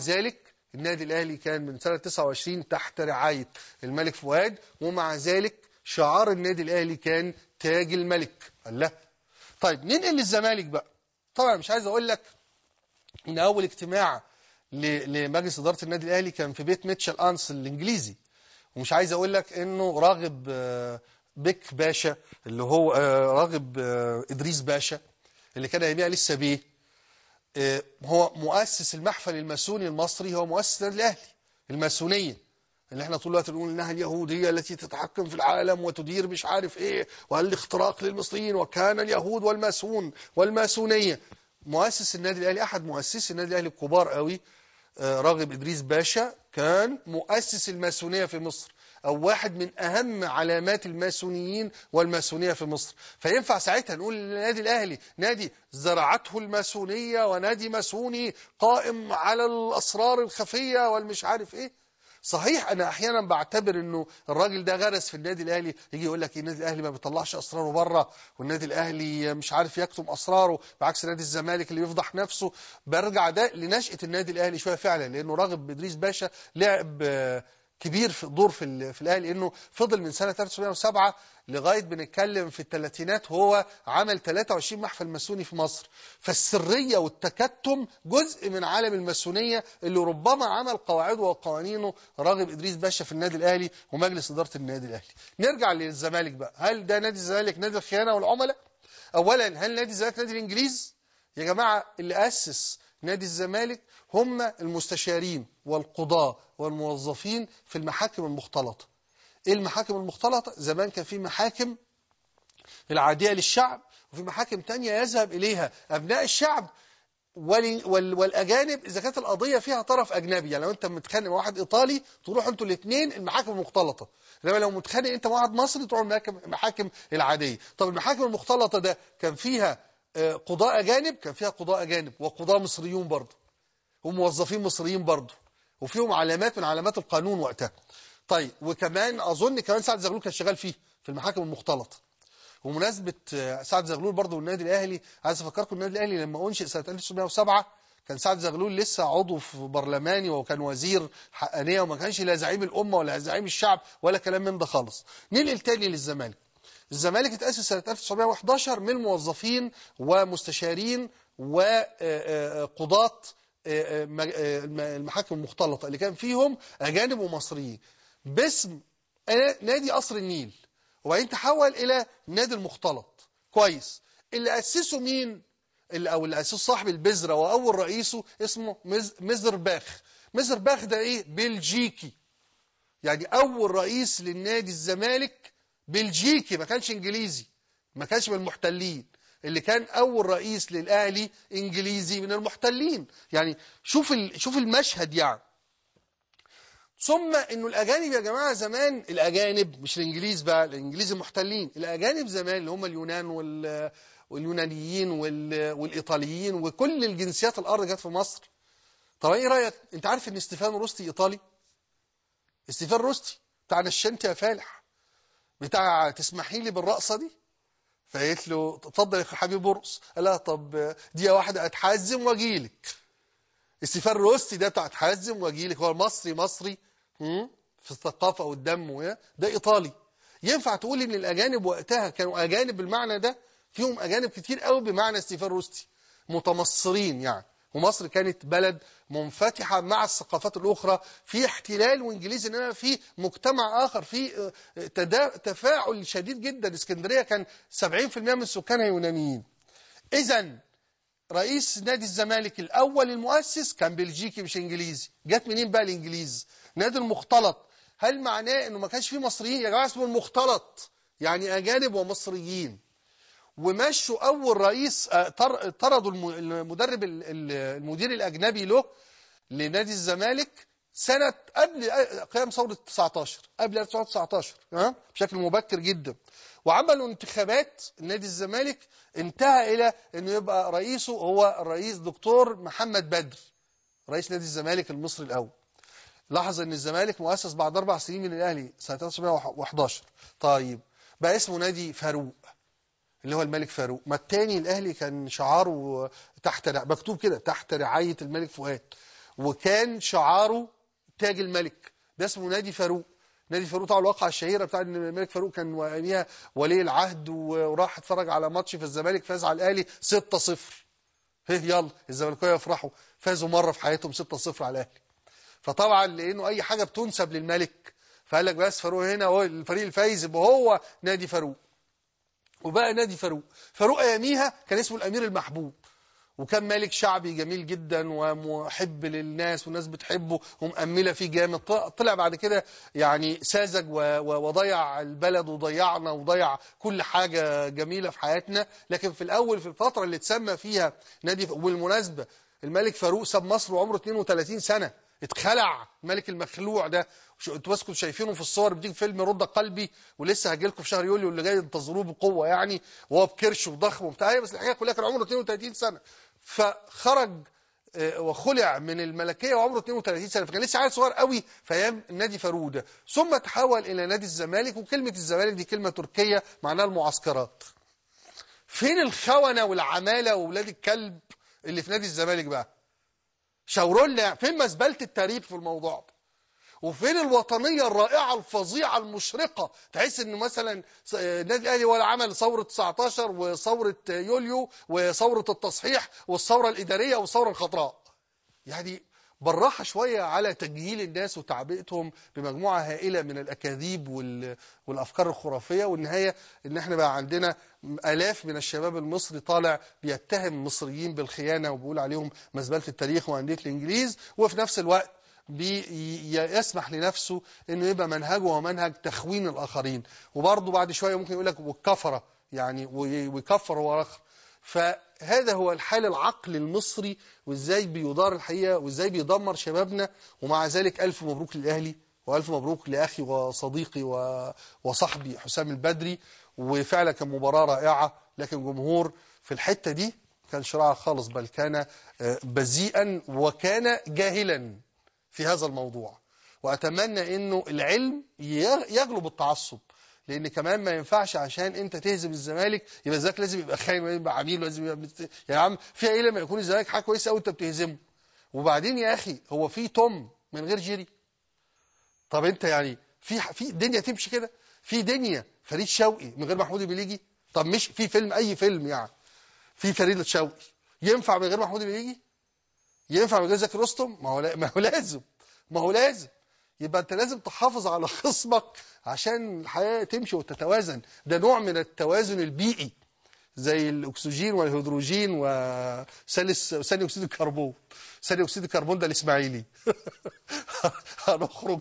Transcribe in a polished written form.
ذلك النادي الأهلي كان من سنة 29 تحت رعاية الملك فؤاد، ومع ذلك شعار النادي الأهلي كان تاج الملك. الله. طيب ننقل للزمالك بقى. طبعا مش عايز أقول لك إن أول اجتماع لمجلس إدارة النادي الأهلي كان في بيت ميتشل أنس الإنجليزي، ومش عايز أقول لك إنه راغب بيك باشا اللي هو راغب إدريس باشا اللي كان أيامها لسه بيه، هو مؤسس المحفل الماسوني المصري، هو مؤسس النادي الأهلي. الماسونية اللي احنا طول الوقت نقول انها اليهودية التي تتحكم في العالم وتدير مش عارف ايه، والاختراق للمصريين، وكان اليهود والماسون والماسونية. مؤسس النادي الأهلي، أحد مؤسسي النادي الأهلي الكبار قوي، راغب إدريس باشا، كان مؤسس الماسونية في مصر، أو واحد من أهم علامات الماسونيين والماسونية في مصر. فينفع ساعتها نقول النادي الأهلي نادي زرعته الماسونية ونادي ماسوني قائم على الأسرار الخفية والمش عارف إيه؟ صحيح أنا أحيانا بعتبر أنه الراجل ده غرس في النادي الأهلي، يجي يقول لك النادي الأهلي ما بيطلعش أسراره بره، والنادي الأهلي مش عارف يكتم أسراره، بعكس نادي الزمالك اللي بيفضح نفسه. برجع ده لنشأة النادي الأهلي شوية فعلا، لأنه راغب إدريس باشا لعب كبير في دور في الأهلي، لأنه فضل من سنة 1907 لغاية بنتكلم في الثلاثينات هو عمل 23 محفل ماسوني في مصر. فالسرية والتكتم جزء من عالم الماسونية اللي ربما عمل قواعده وقوانينه راغب إدريس باشا في النادي الأهلي ومجلس إدارة النادي الأهلي. نرجع للزمالك بقى. هل ده نادي الزمالك نادي الخيانة والعملاء؟ أولا، هل نادي الزمالك نادي الإنجليز؟ يا جماعة، اللي أسس نادي الزمالك هم المستشارين والقضاة والموظفين في المحاكم المختلطة. ايه المحاكم المختلطة؟ زمان كان في محاكم العادية للشعب، وفي محاكم تانية يذهب إليها أبناء الشعب والأجانب إذا كانت القضية فيها طرف أجنبي. يعني لو أنت متخانق مع واحد إيطالي تروحوا أنتوا الاثنين المحاكم المختلطة، إنما لو متخانق أنت مع واحد مصري تروحوا المحاكم العادية. طب المحاكم المختلطة ده كان فيها قضاء أجانب؟ كان فيها قضاء أجانب وقضاء مصريون برضه وموظفين مصريين برضه، وفيهم علامات من علامات القانون وقتها. طيب، وكمان أظن كمان سعد زغلول كان شغال فيه في المحاكم المختلطة. ومناسبة سعد زغلول برضه والنادي الأهلي، عايز أفكركم النادي الأهلي لما أنشئ سنة 1907 كان سعد زغلول لسه عضو في برلماني وكان وزير حقانية، وما كانش لا زعيم الأمة ولا زعيم الشعب ولا كلام من ده خالص. ننقل تاني للزمالك. الزمالك اتأسس سنة 1911 من موظفين ومستشارين وقضاة المحاكم المختلطة اللي كان فيهم أجانب ومصريين باسم نادي قصر النيل، وبعدين تحول إلى نادي المختلط. كويس. اللي أسسه مين؟ اللي أسسه صاحب البذرة وأول رئيسه اسمه مزرباخ. مزرباخ ده إيه؟ بلجيكي. يعني أول رئيس للنادي الزمالك بلجيكي، ما كانش إنجليزي، ما كانش من المحتلين. اللي كان أول رئيس للأهلي إنجليزي من المحتلين. يعني شوف المشهد يعني. ثم إنه الأجانب يا جماعة زمان، الأجانب مش الإنجليز بقى، الإنجليز المحتلين، الأجانب زمان اللي هم اليونان واليونانيين والإيطاليين وكل الجنسيات الأرض جت في مصر. طب إيه رأيك؟ أنت عارف إن ستيفانو روستي إيطالي؟ ستيفان روستي بتاع نشنت يا فالح، بتاع تسمحي لي بالرقصة دي؟ فقالت له اتفضل يا حبيبي ارقص. قال لها طب دقيقة واحدة اتحزم واجيلك. ستيفان روستي ده بتاع اتحزم واجيلك، هو مصري في الثقافة والدم، ده إيطالي. ينفع تقول إن الأجانب وقتها كانوا أجانب بالمعنى ده؟ فيهم أجانب كتير قوي بمعنى ستيفان روستي، متمصرين يعني. ومصر كانت بلد منفتحة مع الثقافات الأخرى، في احتلال وإنجليزي، إنما في مجتمع آخر، في تفاعل شديد جدا. اسكندرية كان 70% من سكانها يونانيين. إذن رئيس نادي الزمالك الأول المؤسس كان بلجيكي مش إنجليزي. جت منين بقى الإنجليز؟ نادي المختلط. هل معناه إنه ما كانش فيه مصريين؟ يا جماعة اسمه المختلط، يعني أجانب ومصريين. ومشوا أول رئيس، طردوا المدير الأجنبي له لنادي الزمالك سنة قبل قيام ثورة 19، قبل 1919 بشكل مبكر جدا. وعملوا انتخابات. نادي الزمالك انتهى إلى أنه يبقى رئيسه هو الرئيس دكتور محمد بدر، رئيس نادي الزمالك المصري الأول. لاحظ أن الزمالك مؤسس بعد 4 سنين من الأهلي سنة 1911. طيب بقى اسمه نادي فاروق اللي هو الملك فاروق. ما التاني الأهلي كان شعاره مكتوب كده تحت رعاية الملك فؤاد. وكان شعاره تاج الملك، ده اسمه نادي فاروق. نادي فاروق طبعا الواقعة الشهيرة بتاع ان الملك فاروق كان وقتها ولي العهد، وراح اتفرج على ماتش في الزمالك فاز على الاهلي 6-0. يلا الزمالكاويه يفرحوا، فازوا مره في حياتهم 6-0 على الاهلي. فطبعا لانه اي حاجه بتنسب للملك فقال لك بس فاروق هنا هو الفريق الفايز يبقى هو نادي فاروق. وبقى نادي فاروق. فاروق اياميها كان اسمه الامير المحبوب، وكان ملك شعبي جميل جدا ومحب للناس والناس بتحبه ومأملة فيه جامد. طلع بعد كده يعني ساذج وضيع البلد وضيعنا وضيع كل حاجة جميلة في حياتنا. لكن في الأول في الفترة اللي اتسمى فيها نادي، وبالمناسبة الملك فاروق ساب مصر وعمره 32 سنة، اتخلع الملك المخلوع ده. انتوا بس كنتوا شايفينه في الصور بتيجي فيلم رد قلبي، ولسه هاجي لكم في شهر يوليو اللي جاي انتظروه بقوه يعني، وهو بكرش وضخم وبتاع، بس الحقيقه كلها كان عمره 32 سنه. فخرج وخلع من الملكيه وعمره 32 سنه، فكان لسه عيل صغير قوي في ايام النادي فاروق ده. ثم تحول الى نادي الزمالك، وكلمه الزمالك دي كلمه تركيه معناها المعسكرات. فين الخونه والعماله واولاد الكلب اللي في نادي الزمالك بقى؟ شاوروا لنا فين مزبله التاريخ في الموضوع ده؟ وفين الوطنيه الرائعه الفظيعه المشرقه؟ تحس ان مثلا النادي الاهلي ولا عمل ثوره 19 وثوره يوليو وثوره التصحيح والثوره الاداريه والثوره الخضراء. يعني بالراحه شويه على تجهيل الناس وتعبئتهم بمجموعه هائله من الاكاذيب والافكار الخرافيه. والنهايه ان احنا بقى عندنا الاف من الشباب المصري طالع بيتهم مصريين بالخيانه وبيقول عليهم مزبله التاريخ وانديه الانجليز، وفي نفس الوقت يسمح لنفسه انه يبقى منهجه ومنهج تخوين الاخرين. وبرضه بعد شويه ممكن يقول لك والكفره يعني ويكفر هو الاخر. فهذا هو الحال العقل المصري، وازاي بيدار الحقيقه وازاي بيدمر شبابنا. ومع ذلك الف مبروك للاهلي والف مبروك لاخي وصديقي وصاحبي حسام البدري. وفعلا كان مباراه رائعه، لكن جمهور في الحته دي كان شراع خالص، بل كان بذيئا وكان جاهلا في هذا الموضوع. وأتمنى أنه العلم يغلب التعصب، لأن كمان ما ينفعش عشان أنت تهزم الزمالك يبقى ذاك لازم يبقى خاين ولازم يبقى عميل ولازم يبقى يا عم في إيه لما يكون الزمالك حاجة كويسة أوي أنت بتهزمه. وبعدين يا أخي هو في توم من غير جيري؟ طب أنت يعني في دنيا تمشي كده؟ في دنيا فريد شوقي من غير محمود المليجي؟ طب مش في فيلم أي فيلم يعني في فريد شوقي ينفع من غير محمود المليجي؟ ينفع من غير زكي رستم؟ ما هو لازم يبقى انت لازم تحافظ على خصمك عشان الحياه تمشي وتتوازن. ده نوع من التوازن البيئي زي الاكسجين والهيدروجين وثاني اكسيد الكربون. ثاني اكسيد الكربون ده الاسماعيلي. هنخرج